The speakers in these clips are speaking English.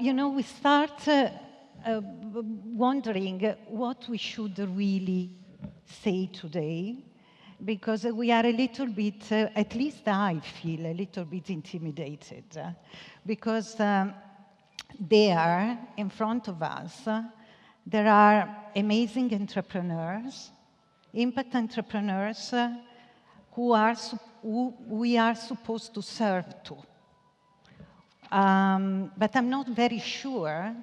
we start wondering what we should really say today, because we are a little bit, at least I feel a little bit intimidated, because there, in front of us, there are amazing entrepreneurs, impact entrepreneurs, who we are supposed to serve to. But I'm not very sure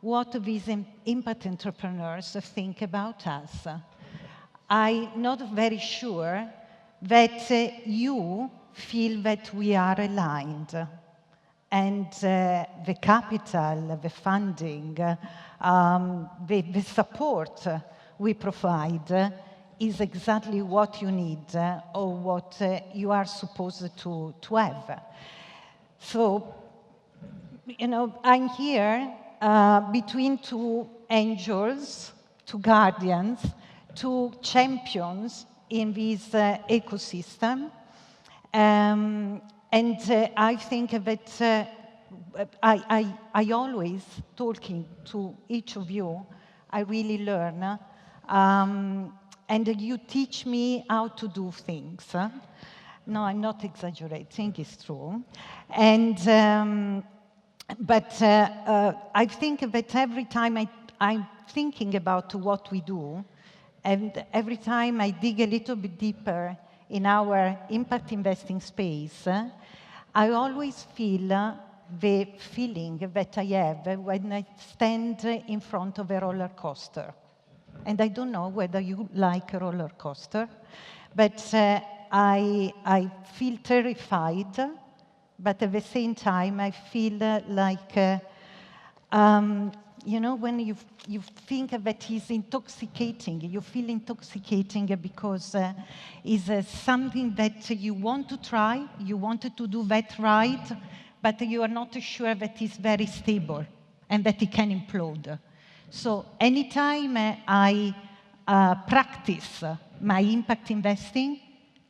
what these impact entrepreneurs think about us. I'm not very sure that you feel that we are aligned. And the capital, the funding, the support we provide is exactly what you need or what you are supposed to have. So, I'm here between two angels, two guardians, two champions in this ecosystem. And I think that I always, talking to each of you, I really learn. And you teach me how to do things. No, I'm not exaggerating, it's true. And, but I think that every time I'm thinking about what we do, and every time I dig a little bit deeper in our impact investing space, I always feel the feeling that I have when I stand in front of a roller coaster. And I don't know whether you like a roller coaster, but I feel terrified, but at the same time I feel like, when you think that it's intoxicating, you feel intoxicating because it's something that you want to try, you wanted to do that right, but you are not sure that it's very stable and that it can implode. So anytime I practice my impact investing,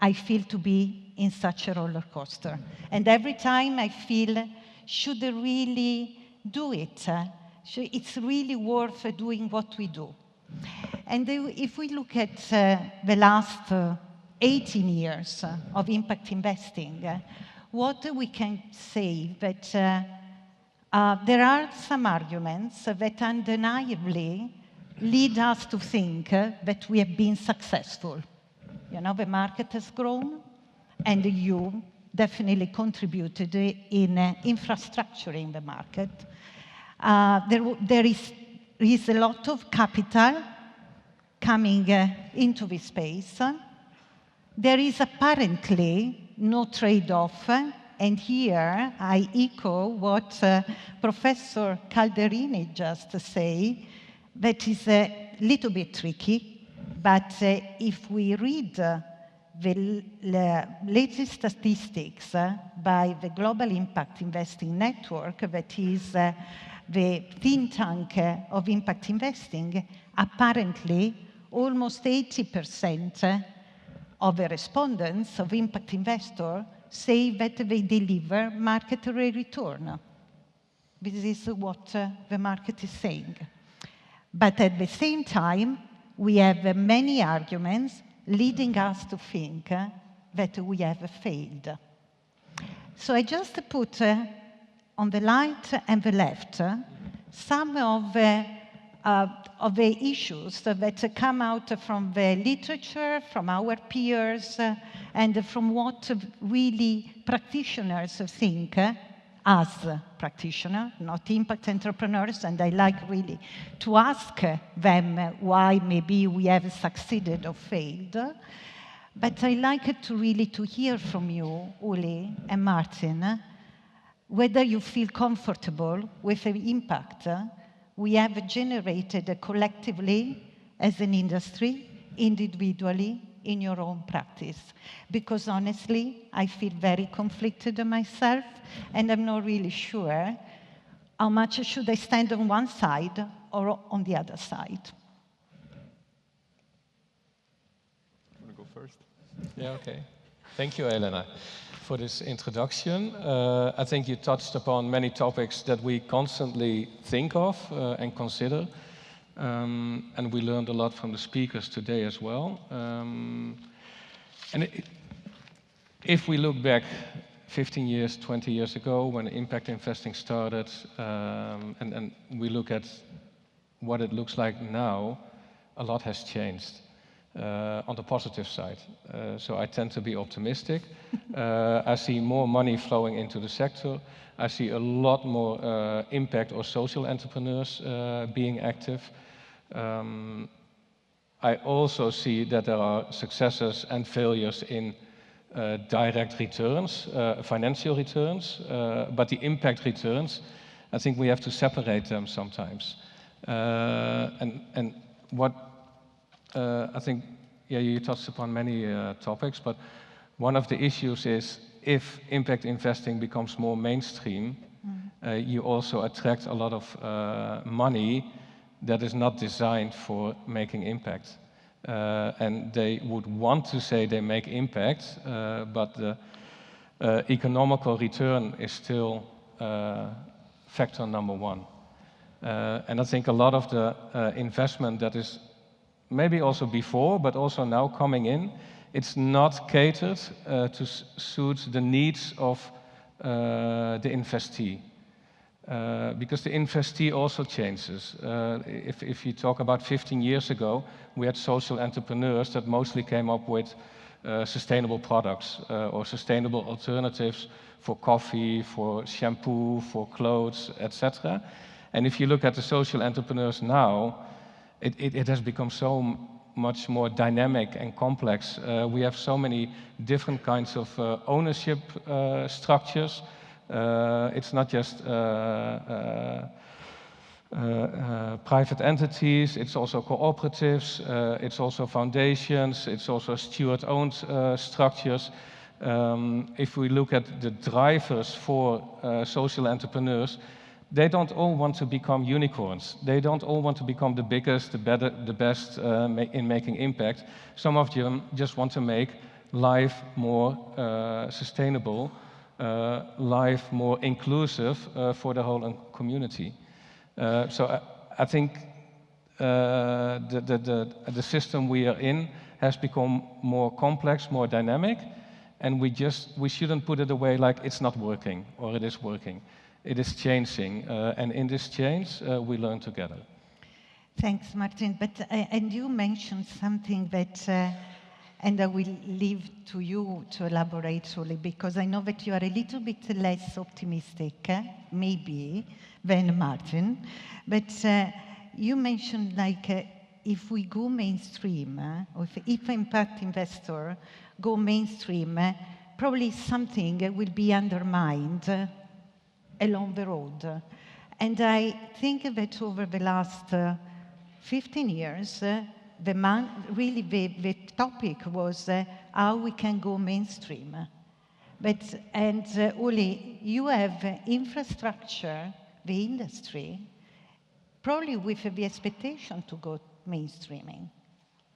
I feel to be in such a roller coaster. And every time I feel, should I really do it? It's really worth doing what we do. And if we look at the last 18 years of impact investing, what we can say that there are some arguments that undeniably lead us to think that we have been successful. The market has grown, and you definitely contributed in infrastructuring the market. There is a lot of capital coming into this space. There is apparently no trade-off. And here I echo what Professor Calderini just said, that is a little bit tricky, but if we read the latest statistics by the Global Impact Investing Network, that is the think tank of impact investing, apparently almost 80% of the respondents of impact investors say that they deliver market rate return. This is what the market is saying. But at the same time, we have many arguments leading us to think that we have failed. So I just put on the right and the left some of the issues that come out from the literature, from our peers, and from what really practitioners think, as practitioners, not impact entrepreneurs, and I like really to ask them why maybe we have succeeded or failed. But I like to really to hear from you, Uli and Maarten, whether you feel comfortable with the impact we have generated collectively as an industry, individually, in your own practice. Because honestly, I feel very conflicted myself, and I'm not really sure how much should I stand on one side or on the other side. Want to go first? Yeah, okay. Thank you, Elena. for this introduction. I think you touched upon many topics that we constantly think of and consider. And we learned a lot from the speakers today as well. If we look back 15 years, 20 years ago, when impact investing started, and we look at what it looks like now, a lot has changed on the positive side. So I tend to be optimistic. I see more money flowing into the sector. I see a lot more impact or social entrepreneurs being active. I also see that there are successes and failures in direct returns, financial returns, but the impact returns, I think we have to separate them sometimes. And what I think, yeah, you touched upon many topics, but one of the issues is if impact investing becomes more mainstream, you also attract a lot of money that is not designed for making impact. And they would want to say they make impact, but the economical return is still factor number one. And I think a lot of the investment that is maybe also before, but also now coming in, it's not catered to suit the needs of the investee. Because the investee also changes. If you talk about 15 years ago, we had social entrepreneurs that mostly came up with sustainable products or sustainable alternatives for coffee, for shampoo, for clothes, etc. And if you look at the social entrepreneurs now, it has become so much more dynamic and complex. We have so many different kinds of ownership structures. It's not just private entities, it's also cooperatives, it's also foundations, it's also steward-owned structures. If we look at the drivers for social entrepreneurs, they don't all want to become unicorns. They don't all want to become the biggest, the better, the best in making impact. Some of them just want to make life more sustainable, life more inclusive for the whole community. So I think the system we are in has become more complex, more dynamic, and we shouldn't put it away like it's not working or it is working. It is changing, and in this change, we learn together. Thanks, Maarten. But and you mentioned something that, and I will leave to you to elaborate fully, because I know that you are a little bit less optimistic, maybe, than Maarten. But you mentioned like if we go mainstream, or if impact investor go mainstream, probably something will be undermined along the road. And I think that over the last 15 years, the topic was how we can go mainstream. And Uli, you have infrastructure, the industry, probably with the expectation to go mainstreaming,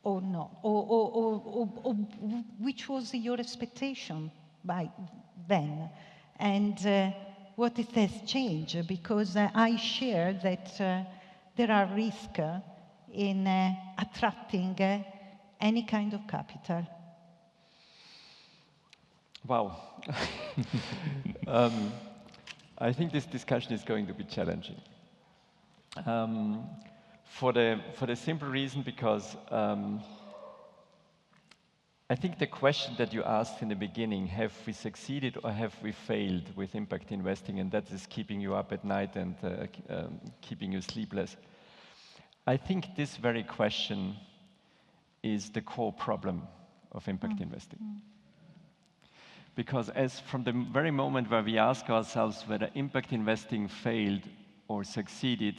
or no? Or which was your expectation by then? And what it has changed, because I share that there are risks in attracting any kind of capital. Wow. I think this discussion is going to be challenging. For the simple reason, because I think the question that you asked in the beginning, have we succeeded or have we failed with impact investing, and that is keeping you up at night and keeping you sleepless. I think this very question is the core problem of impact investing. Because as from the very moment where we ask ourselves whether impact investing failed or succeeded,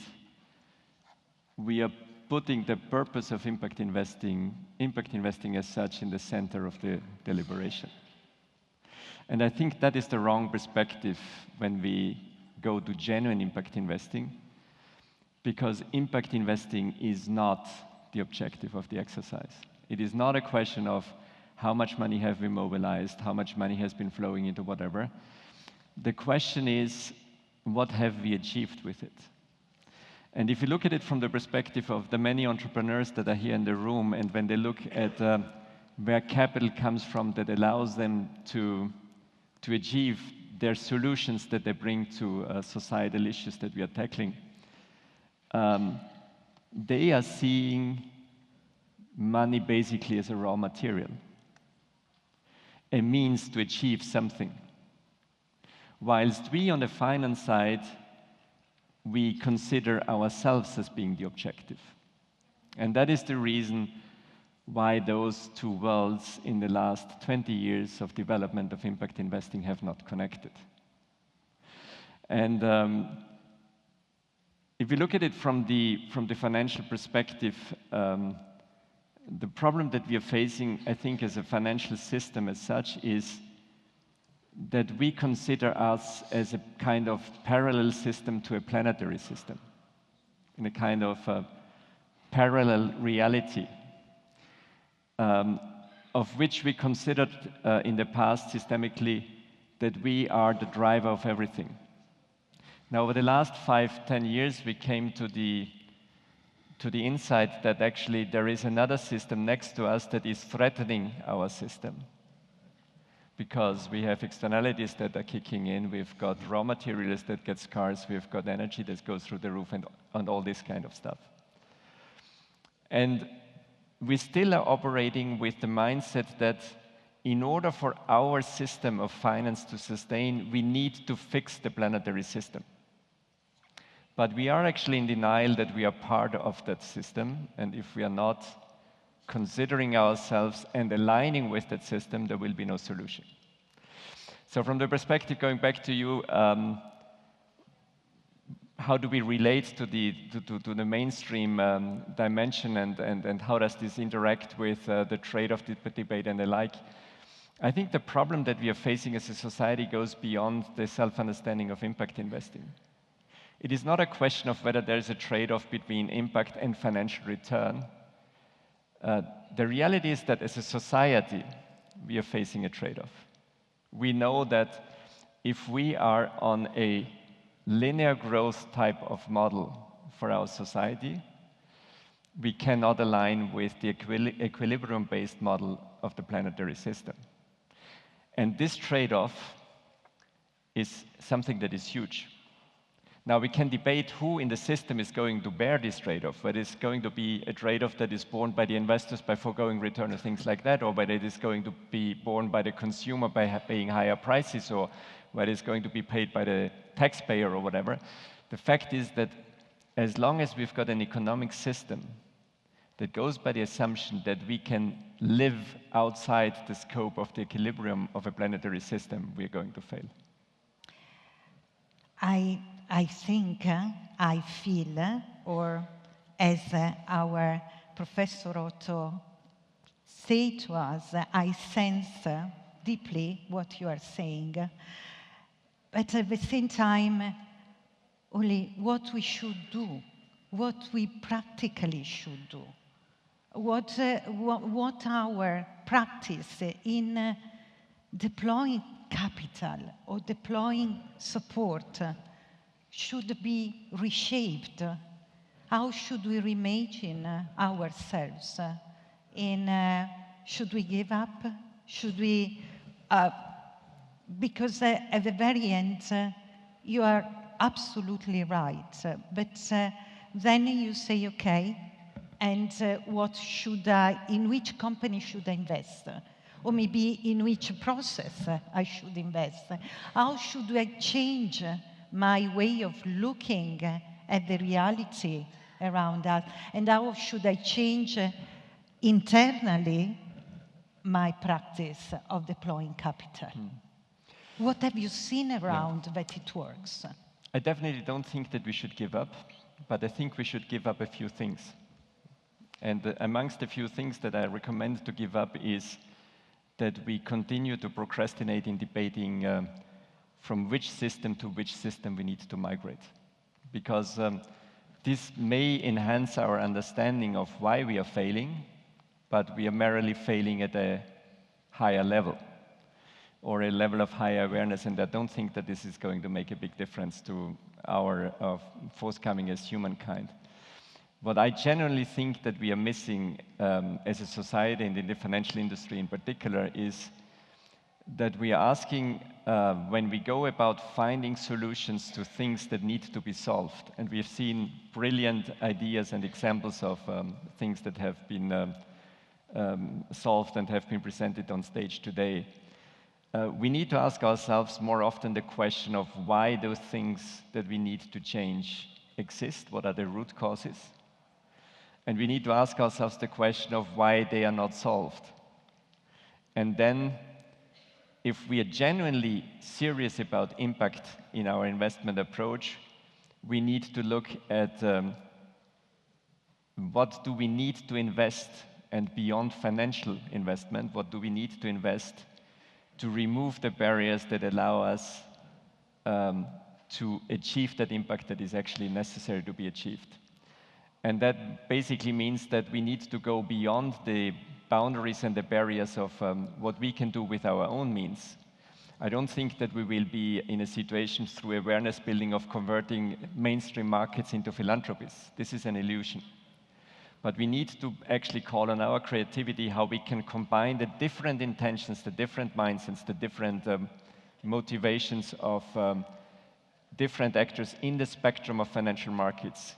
we are putting the purpose of impact investing as such in the center of the deliberation. And I think that is the wrong perspective when we go to genuine impact investing, because impact investing is not the objective of the exercise. It is not a question of how much money have we mobilized, how much money has been flowing into whatever. The question is, what have we achieved with it? And if you look at it from the perspective of the many entrepreneurs that are here in the room, and when they look at where capital comes from that allows them to achieve their solutions that they bring to societal issues that we are tackling, they are seeing money basically as a raw material, a means to achieve something. Whilst we on the finance side, we consider ourselves as being the objective. And that is the reason why those two worlds in the last 20 years of development of impact investing have not connected. And if you look at it from the financial perspective, the problem that we are facing, I think, as a financial system as such, is that we consider us as a kind of parallel system to a planetary system, in a kind of parallel reality, of which we considered in the past systemically that we are the driver of everything. Now, over the last 5-10 years, we came to the insight that actually there is another system next to us that is threatening our system, because we have externalities that are kicking in, we've got raw materials that get scarce, we've got energy that goes through the roof, and all this kind of stuff. And we still are operating with the mindset that in order for our system of finance to sustain, we need to fix the planetary system. But we are actually in denial that we are part of that system, and if we are not considering ourselves and aligning with that system, there will be no solution. So from the perspective, going back to you, how do we relate to the mainstream dimension, and how does this interact with the trade-off debate and the like? I think the problem that we are facing as a society goes beyond the self-understanding of impact investing. It is not a question of whether there is a trade-off between impact and financial return. The reality is that as a society, we are facing a trade-off. We know that if we are on a linear growth type of model for our society, we cannot align with the equilibrium-based model of the planetary system. And this trade-off is something that is huge. Now, we can debate who in the system is going to bear this trade-off, whether it's going to be a trade-off that is borne by the investors by foregoing return or things like that, or whether it is going to be borne by the consumer by paying higher prices, or whether it's going to be paid by the taxpayer or whatever. The fact is that as long as we've got an economic system that goes by the assumption that we can live outside the scope of the equilibrium of a planetary system, we're going to fail. I think, I feel, or as our Professor Otto said to us, I sense deeply what you are saying. But at the same time, only what we should do, what we practically should do, what our practice in deploying capital or deploying support should be reshaped. How should we reimagine ourselves? Should we give up? Should we? Because at the very end, you are absolutely right. But then you say, okay, and what should in which company should I invest? Or maybe in which process I should invest? How should I change my way of looking at the reality around us? And how should I change internally my practice of deploying capital? What have you seen around that it works? I definitely don't think that we should give up, but I think we should give up a few things. And amongst the few things that I recommend to give up is that we continue to procrastinate in debating from which system to which system we need to migrate. Because this may enhance our understanding of why we are failing, but we are merely failing at a higher level, or a level of higher awareness, and I don't think that this is going to make a big difference to our forthcoming as humankind. What I generally think that we are missing as a society and in the financial industry in particular is that we are asking, when we go about finding solutions to things that need to be solved, and we've seen brilliant ideas and examples of things that have been solved and have been presented on stage today, we need to ask ourselves more often the question of why those things that we need to change exist, what are the root causes, and we need to ask ourselves the question of why they are not solved. And then, if we are genuinely serious about impact in our investment approach, we need to look at what do we need to invest, and beyond financial investment, what do we need to invest to remove the barriers that allow us to achieve that impact that is actually necessary to be achieved. And that basically means that we need to go beyond the boundaries and the barriers of what we can do with our own means. I don't think that we will be in a situation through awareness building of converting mainstream markets into philanthropies. This is an illusion. But we need to actually call on our creativity, how we can combine the different intentions, the different mindsets, the different motivations of different actors in the spectrum of financial markets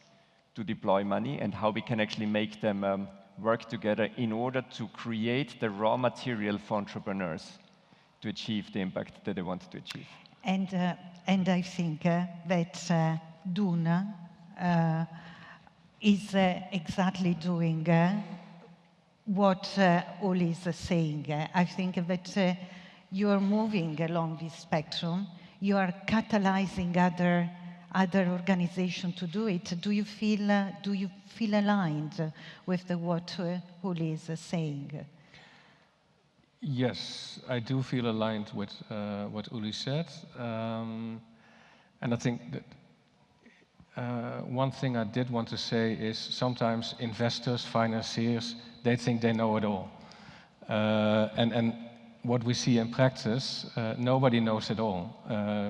to deploy money, and how we can actually make them work together in order to create the raw material for entrepreneurs to achieve the impact that they want to achieve. And I think that DOEN is exactly doing what Uli is saying. I think that you are moving along this spectrum. You are catalyzing other organizations to do it. Do you feel aligned with what Uli is saying? Yes, I do feel aligned with what Uli said. And I think that one thing I did want to say is sometimes investors, financiers, they think they know it all. And what we see in practice, nobody knows it all,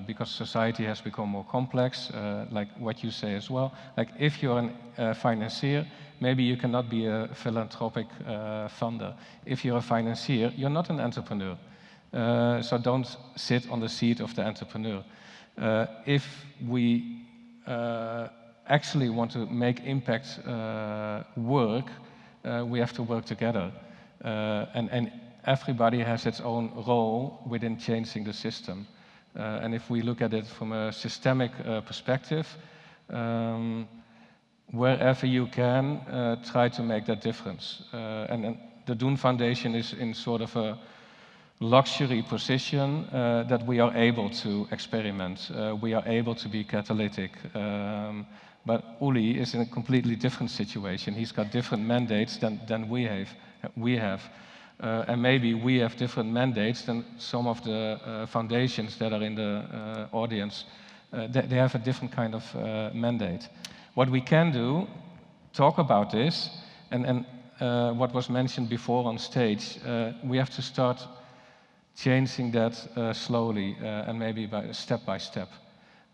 because society has become more complex, like what you say as well. Like if you're a financier, maybe you cannot be a philanthropic funder. If you're a financier, you're not an entrepreneur. So don't sit on the seat of the entrepreneur. If we actually want to make impact work, we have to work together. And everybody has its own role within changing the system. And if we look at it from a systemic perspective, wherever you can, try to make that difference. And the DOEN Foundation is in sort of a luxury position that we are able to experiment. We are able to be catalytic. But Uli is in a completely different situation. He's got different mandates than we have. And maybe we have different mandates than some of the foundations that are in the audience. They have a different kind of mandate. What we can do, talk about this, and what was mentioned before on stage, we have to start changing that slowly and maybe by step.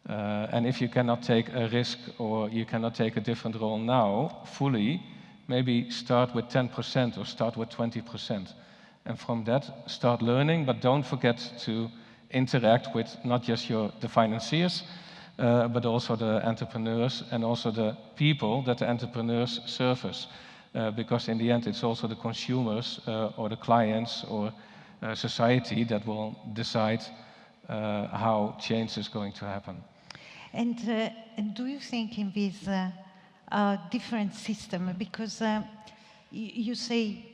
And if you cannot take a risk or you cannot take a different role now fully, maybe start with 10% or start with 20%. And from that, start learning, but don't forget to interact with not just the financiers, but also the entrepreneurs and also the people that the entrepreneurs service. Because in the end, it's also the consumers or the clients or society that will decide how change is going to happen. And do you think in this different system, because you say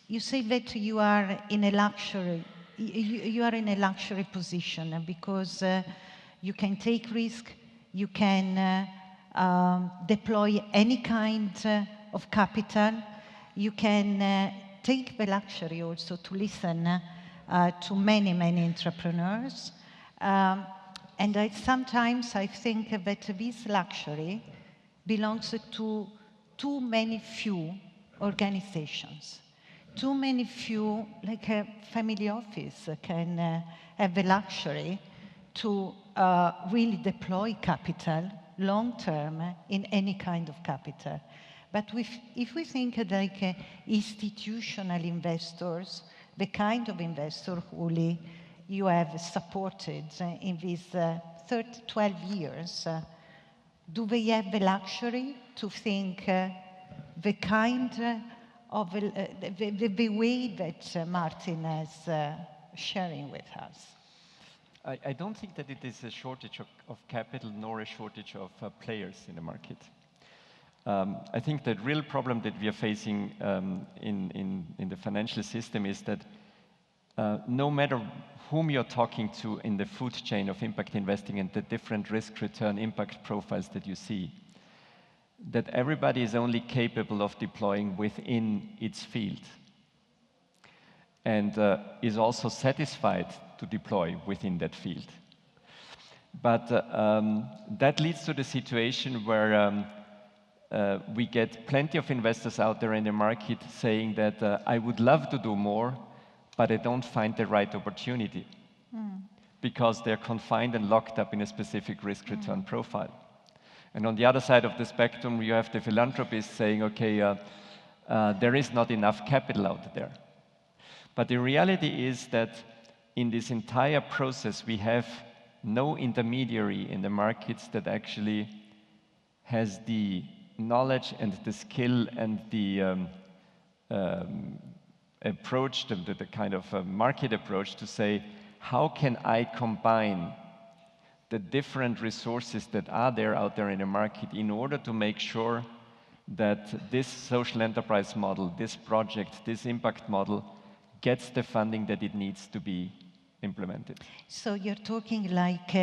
that you are in a luxury, you are in a luxury position because you can take risk, you can deploy any kind of capital, you can take the luxury also to listen to many entrepreneurs. And sometimes I think that this luxury belongs to few organizations, too many few, like a family office, can have the luxury to really deploy capital long-term in any kind of capital. But if we think like institutional investors, the kind of investor who you have supported in these 12 years, do they have the luxury to think the kind of the way that Maarten is sharing with us? I don't think that it is a shortage of capital nor a shortage of players in the market. I think the real problem that we are facing in the financial system is that no matter whom you're talking to in the food chain of impact investing and the different risk-return impact profiles that you see, that everybody is only capable of deploying within its field and is also satisfied to deploy within that field. But that leads to the situation where we get plenty of investors out there in the market saying that I would love to do more, but I don't find the right opportunity because they're confined and locked up in a specific risk-return profile. And on the other side of the spectrum, you have the philanthropists saying, okay, there is not enough capital out there. But the reality is that in this entire process, we have no intermediary in the markets that actually has the knowledge and the skill and the approach, the kind of market approach to say, how can I combine the different resources that are out there in the market in order to make sure that this social enterprise model, this project, this impact model gets the funding that it needs to be implemented. So you're talking like,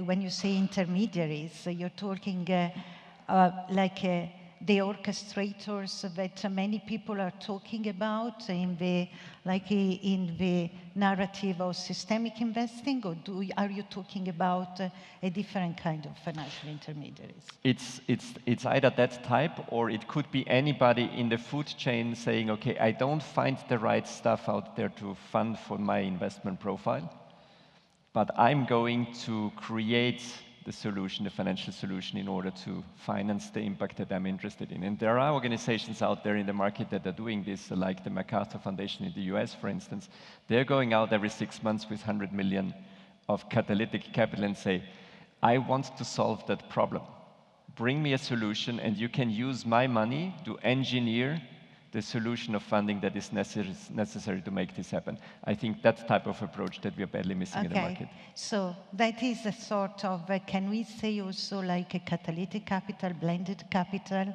when you say intermediaries, you're talking like the orchestrators that many people are talking about in the narrative of systemic investing, or are you talking about a different kind of financial intermediaries? It's either that type, or it could be anybody in the food chain saying, okay, I don't find the right stuff out there to fund for my investment profile, but I'm going to create the solution, the financial solution, in order to finance the impact that I'm interested in. And there are organizations out there in the market that are doing this, like the MacArthur Foundation in the US, for instance. They're going out every 6 months with 100 million of catalytic capital and say, I want to solve that problem. Bring me a solution, and you can use my money to engineer the solution of funding that is necessary to make this happen. I think that's the type of approach that we are badly missing in the market. So that is a sort of, can we say also like a catalytic capital, blended capital?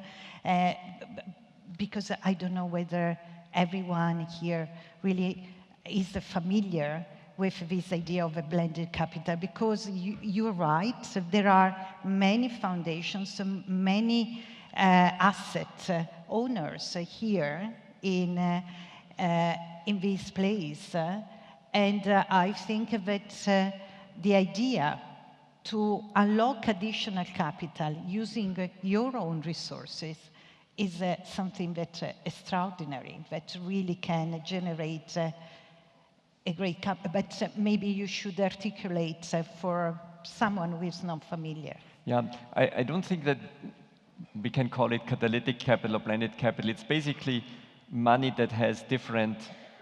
Because I don't know whether everyone here really is familiar with this idea of a blended capital, because you're right, there are many foundations, many asset owners here in this place, and I think that the idea to unlock additional capital using your own resources is something that's extraordinary, that really can generate a great capital. But maybe you should articulate for someone who is not familiar. Yeah, I don't think that we can call it catalytic capital or blended capital. It's basically money that has different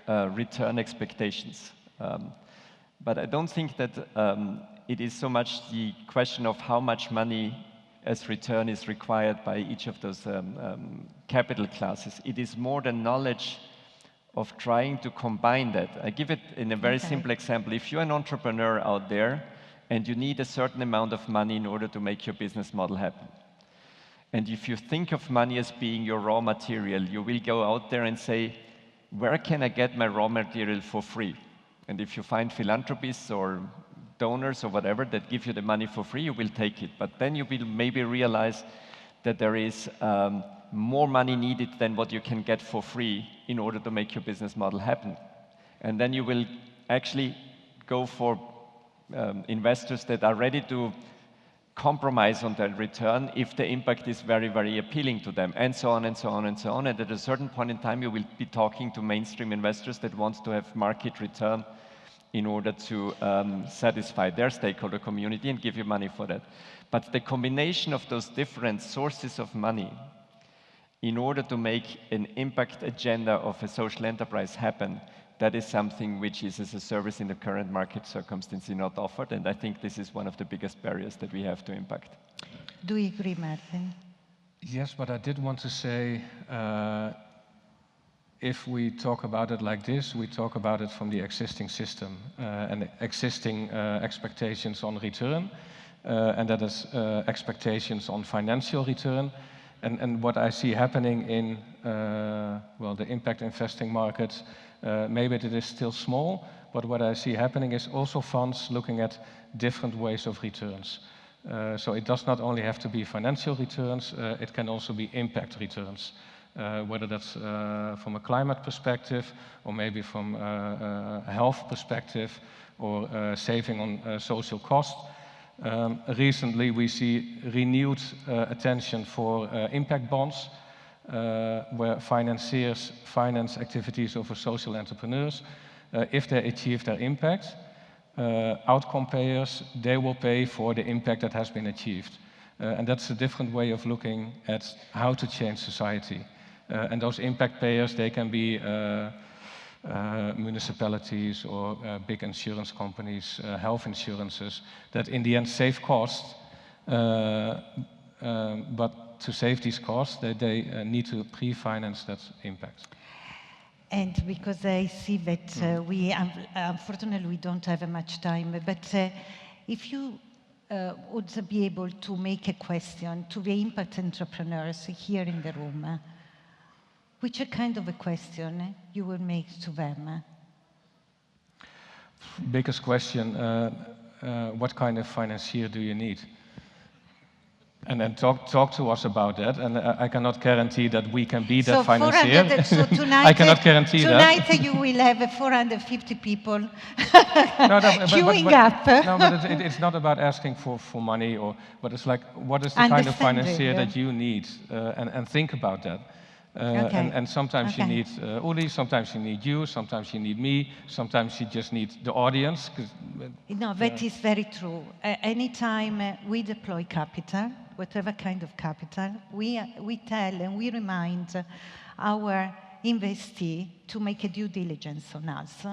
return expectations. But I don't think that it is so much the question of how much money as return is required by each of those capital classes. It is more the knowledge of trying to combine that. I give it in a very simple example. If you're an entrepreneur out there and you need a certain amount of money in order to make your business model happen, and if you think of money as being your raw material, you will go out there and say, where can I get my raw material for free? And if you find philanthropists or donors or whatever that give you the money for free, you will take it. But then you will maybe realize that there is more money needed than what you can get for free in order to make your business model happen. And then you will actually go for investors that are ready to compromise on that return if the impact is very, very appealing to them, and so on and so on and so on. And at a certain point in time, you will be talking to mainstream investors that want to have market return in order to satisfy their stakeholder community and give you money for that. But the combination of those different sources of money in order to make an impact agenda of a social enterprise happen, that is something which is as a service in the current market circumstances not offered, and I think this is one of the biggest barriers that we have to impact. Do you agree, Maarten? Yes, but I did want to say, if we talk about it like this, we talk about it from the existing system and existing expectations on return, and that is expectations on financial return. And what I see happening in well, the impact investing markets, maybe it is still small, but what I see happening is also funds looking at different ways of returns. So it does not only have to be financial returns, it can also be impact returns, whether that's from a climate perspective, or maybe from a health perspective, or saving on social cost. Recently, we see renewed attention for impact bonds, where financiers finance activities of social entrepreneurs. If they achieve their impact, outcome payers, they will pay for the impact that has been achieved. And that's a different way of looking at how to change society. And those impact payers, they can be municipalities or big insurance companies, health insurances, that in the end save costs, but to save these costs, they need to pre-finance that impact. And because I see that we, unfortunately, we don't have much time, but if you would be able to make a question to the impact entrepreneurs here in the room, which kind of a question you will make to them? Biggest question, what kind of financier do you need? And then talk to us about that. And I cannot guarantee that we can be that financier. So tonight, I cannot guarantee that. Tonight you will have 450 people queuing up. No, but it's not about asking for money, but it's like, what is the kind of financier that you need? And think about that. And sometimes you need Uli, sometimes you need you, sometimes you need me, sometimes you just need the audience. No, that is very true. Anytime we deploy capital, whatever kind of capital, we tell and we remind our investee to make a due diligence on us,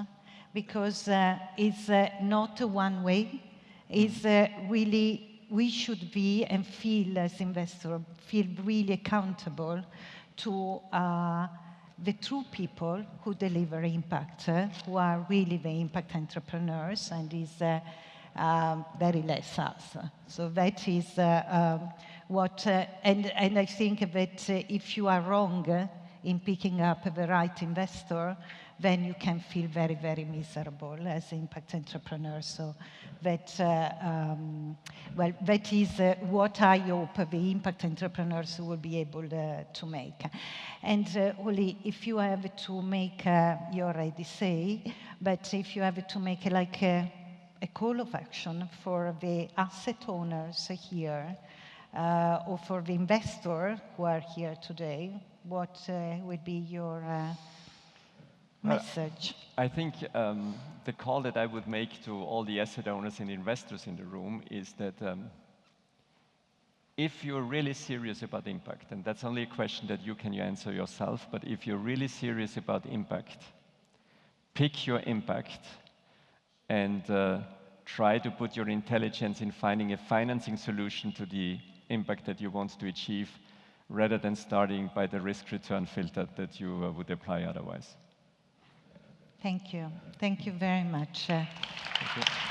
because it's not a one way. It's really, we should be and feel as investors, feel really accountable to the true people who deliver impact, who are really the impact entrepreneurs, and is very less us. So that is what, and I think that if you are wrong in picking up the right investor, then you can feel very, very miserable as impact entrepreneurs. So that, well, that is what I hope the impact entrepreneurs will be able to make. And Uli, if you have to make, you already say, but if you have to make like a call of action for the asset owners here, or for the investor who are here today, what would be your message? I think the call that I would make to all the asset owners and investors in the room is that if you're really serious about impact, and that's only a question that you can answer yourself, but if you're really serious about impact, pick your impact and try to put your intelligence in finding a financing solution to the impact that you want to achieve, rather than starting by the risk-return filter that you would apply otherwise. Thank you. Thank you very much. Thank you.